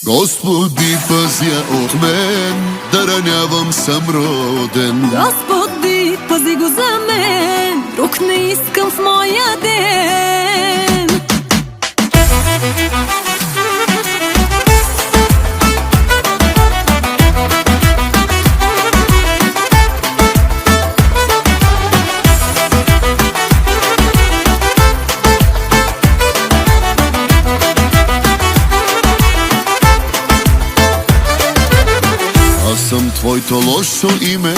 Господи, пази я от мен, да ранявам съм роден. Господи, пази го за мен, друг не искам в моя ден. Аз съм твоето лошо име,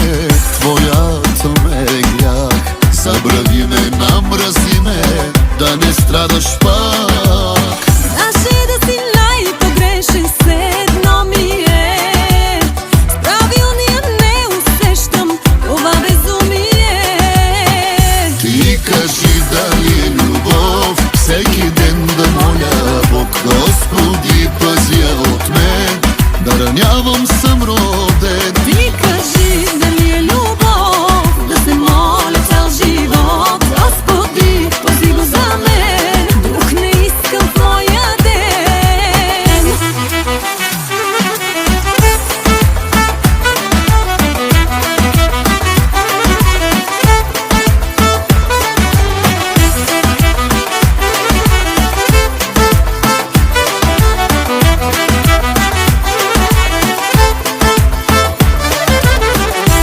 твоята ме грях. Забрави ме, намрази ме, да не страдаш пак. Даже да си най-погрешен, все едно ми е. С правилния не усещам това безумие. Ти кажи дали е любов, всеки ден да моля Бог. Господи, пази я от мен, да ранявам съм роден. Ти кажи дали е любов, да се моля цял живот. Господи, пази го за мен, друг не искам в моя ден.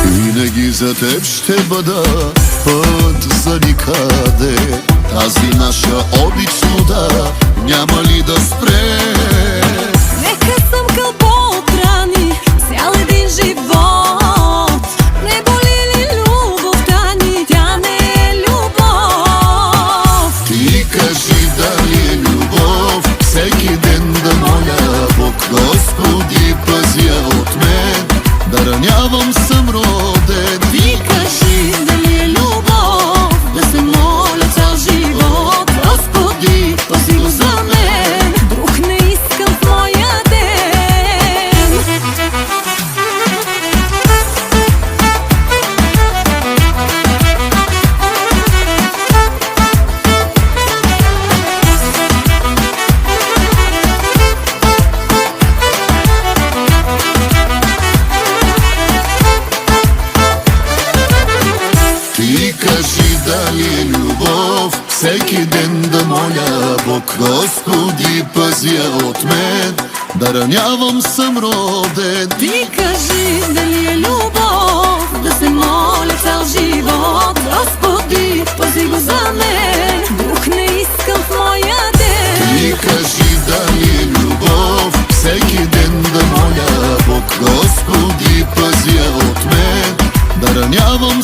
Винаги за теб ще бъда път за никъде. Тази наша обич луда няма ли да спре? Нека съм кълбо от рани, цял един живот. Не боли ли любовта ни, тя не е любов. Ти кажи дали е любов, всеки ден да моля Бог. Господи, пази я от мен, да ранявам съм роден. Ти кажи дали е любов, да се моля цял живот. Господи, пази го за мен, друг не искам в моя ден. Ти кажи дали е любов, всеки ден да моля Бог. Господи, пази я от мен, да ранявам съм роден. Ти кажи дали е любов, да се моля цял живот. Господи, пази го за мен, друг не искам в моя ден. Ти кажи дали е любов, всеки ден да моля Бог. Господи, пази я от мен, да ранявам